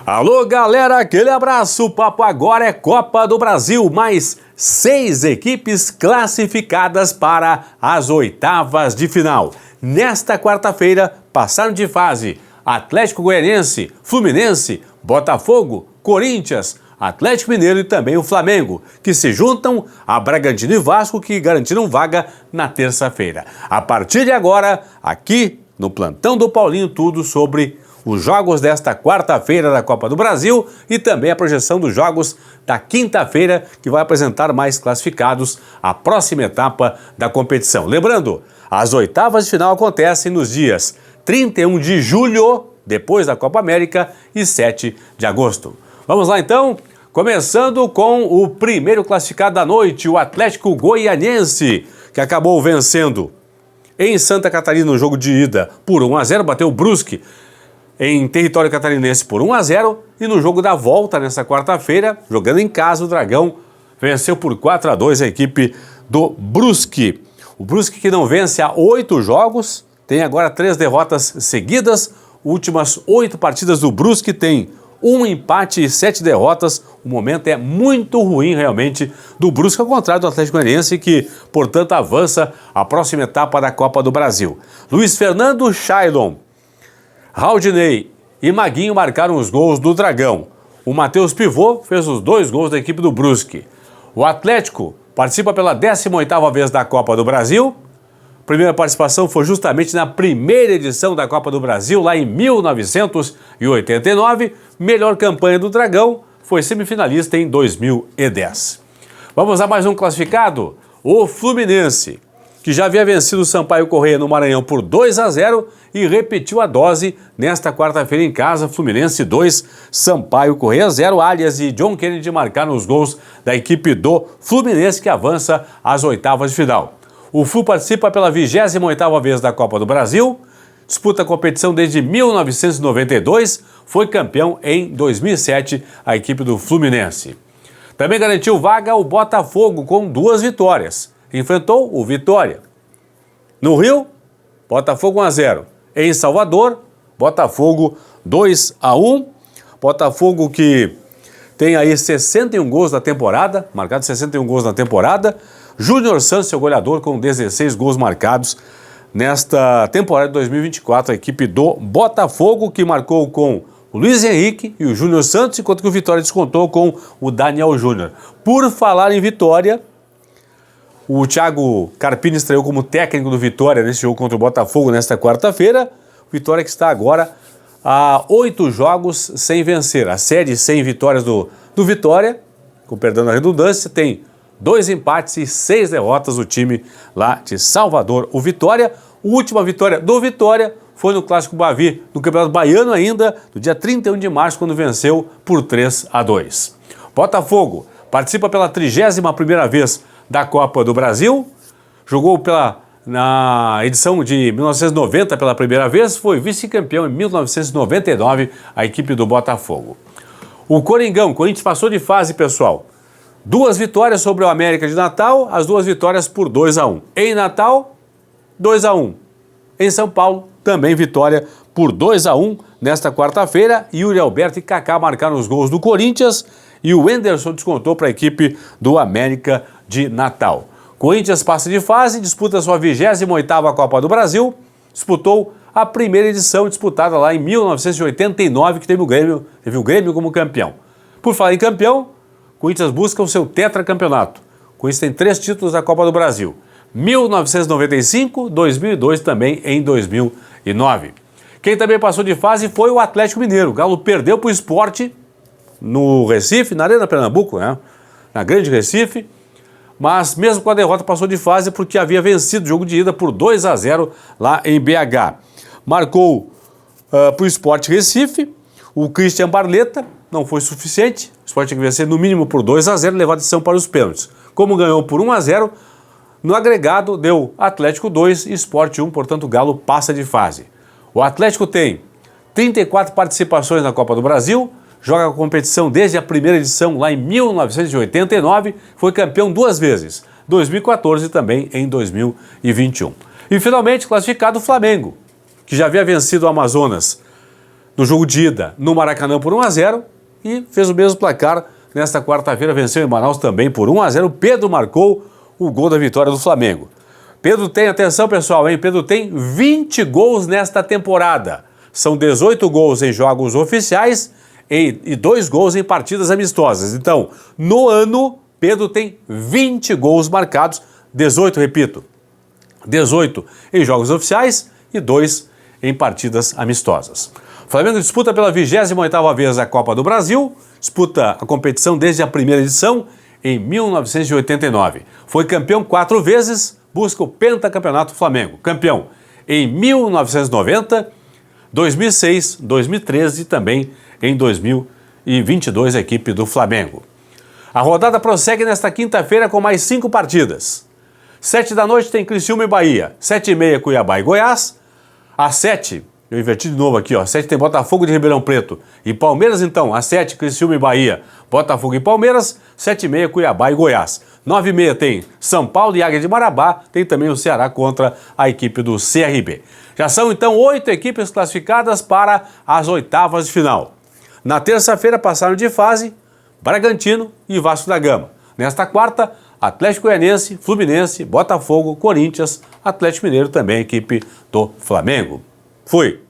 Alô, galera, aquele abraço. O papo agora é Copa do Brasil, mais 6 equipes classificadas para as oitavas de final. Nesta quarta-feira, passaram de fase Atlético Goianiense, Fluminense, Botafogo, Corinthians, Atlético Mineiro e também o Flamengo, que se juntam a Bragantino e Vasco, que garantiram vaga na terça-feira. A partir de agora, aqui no Plantão do Paulinho, tudo sobre os jogos desta quarta-feira da Copa do Brasil e também a projeção dos jogos da quinta-feira, que vai apresentar mais classificados à próxima etapa da competição. Lembrando, as oitavas de final acontecem nos dias 31 de julho, depois da Copa América, e 7 de agosto. Vamos lá então, começando com o primeiro classificado da noite, o Atlético Goianiense, que acabou vencendo em Santa Catarina no jogo de ida por 1-0, bateu o Brusque em território catarinense por 1-0, e no jogo da volta nessa quarta-feira, jogando em casa, o Dragão venceu por 4-2 a equipe do Brusque. O Brusque, que não vence há 8 jogos, tem agora 3 derrotas seguidas. Últimas 8 partidas do Brusque tem 1 empate e 7 derrotas. O momento é muito ruim realmente do Brusque, ao contrário do Atlético Goianiense, que, portanto, avança à próxima etapa da Copa do Brasil. Luiz Fernando, Shailon, Raudinei e Maguinho marcaram os gols do Dragão. O Matheus Pivô fez os 2 gols da equipe do Brusque. O Atlético participa pela 18ª vez da Copa do Brasil. Primeira participação foi justamente na primeira edição da Copa do Brasil, lá em 1989. Melhor campanha do Dragão, foi semifinalista em 2010. Vamos a mais um classificado, o Fluminense, que já havia vencido o Sampaio Corrêa no Maranhão por 2-0 e repetiu a dose nesta quarta-feira em casa. Fluminense 2, Sampaio Corrêa 0. Alias e John Kennedy marcaram os gols da equipe do Fluminense, que avança às oitavas de final. O Flu participa pela 28ª vez da Copa do Brasil, disputa a competição desde 1992, foi campeão em 2007, a equipe do Fluminense. Também garantiu vaga o Botafogo com 2 vitórias. Enfrentou o Vitória. No Rio, Botafogo 1-0. Em Salvador, Botafogo 2-1. Botafogo que tem aí 61 gols na temporada, marcado 61 gols na temporada. Júnior Santos, seu goleador, com 16 gols marcados nesta temporada de 2024. A equipe do Botafogo, que marcou com o Luiz Henrique e o Júnior Santos, enquanto que o Vitória descontou com o Daniel Júnior. Por falar em Vitória, o Thiago Carpini estreou como técnico do Vitória nesse jogo contra o Botafogo nesta quarta-feira. Vitória que está agora a 8 jogos sem vencer. A série sem vitórias do Vitória, com perdão da redundância, tem 2 empates e 6 derrotas do time lá de Salvador. O Vitória, a última vitória do Vitória foi no Clássico Bavi, no Campeonato Baiano ainda, no dia 31 de março, quando venceu por 3-2. Botafogo participa pela 31ª vez da Copa do Brasil, jogou na edição de 1990 pela primeira vez, foi vice-campeão em 1999, a equipe do Botafogo. O Corinthians passou de fase, pessoal. 2 vitórias sobre o América de Natal, as 2 vitórias por 2-1. Em Natal, 2-1. Em São Paulo, também vitória por 2-1 nesta quarta-feira. Yuri Alberto e Kaká marcaram os gols do Corinthians e o Wenderson descontou para a equipe do América de Natal. Corinthians passa de fase, disputa sua 28ª Copa do Brasil, disputou a primeira edição disputada lá em 1989, que teve o Grêmio como campeão. Por falar em campeão, Corinthians busca o seu tetracampeonato. Corinthians tem 3 títulos da Copa do Brasil: 1995, 2002 também em 2009. Quem também passou de fase foi o Atlético Mineiro. O Galo perdeu para o Sport no Recife, na Arena Pernambuco, né? Na Grande Recife, mas mesmo com a derrota passou de fase porque havia vencido o jogo de ida por 2-0 lá em BH. Marcou para o Sport Recife o Christian Barleta, não foi suficiente, o Sport tinha que vencer no mínimo por 2-0 e levar a decisão para os pênaltis. Como ganhou por 1-0, no agregado deu Atlético 2 e Sport 1, portanto o Galo passa de fase. O Atlético tem 34 participações na Copa do Brasil, joga a competição desde a primeira edição lá em 1989, foi campeão 2 vezes, 2014 e também em 2021. E finalmente classificado o Flamengo, que já havia vencido o Amazonas no jogo de ida no Maracanã por 1-0 e fez o mesmo placar nesta quarta-feira, venceu em Manaus também por 1-0. Pedro marcou o gol da vitória do Flamengo. Pedro tem, atenção pessoal, hein? Pedro tem 20 gols nesta temporada. São 18 gols em jogos oficiais e 2 gols em partidas amistosas. Então, no ano, Pedro tem 20 gols marcados, 18, repito, 18 em jogos oficiais e 2 em partidas amistosas. O Flamengo disputa pela 28ª vez a Copa do Brasil, disputa a competição desde a primeira edição em 1989. Foi campeão 4 vezes, busca o pentacampeonato Flamengo. Campeão em 1990, 2006, 2013 e também em 2022 a equipe do Flamengo. A rodada prossegue nesta quinta-feira com mais 5 partidas. 7 da noite tem Criciúma e Bahia, 7h30 Cuiabá e Goiás, às 7, eu inverti de novo aqui, ó, 7 tem Botafogo de Ribeirão Preto e Palmeiras então, às 7 Criciúma e Bahia, Botafogo e Palmeiras, 7h30 Cuiabá e Goiás. 9h30 tem São Paulo e Águia de Marabá, tem também o Ceará contra a equipe do CRB. Já são então 8 equipes classificadas para as oitavas de final. Na terça-feira passaram de fase Bragantino e Vasco da Gama. Nesta quarta, Atlético Goianiense, Fluminense, Botafogo, Corinthians, Atlético Mineiro também, equipe do Flamengo. Fui!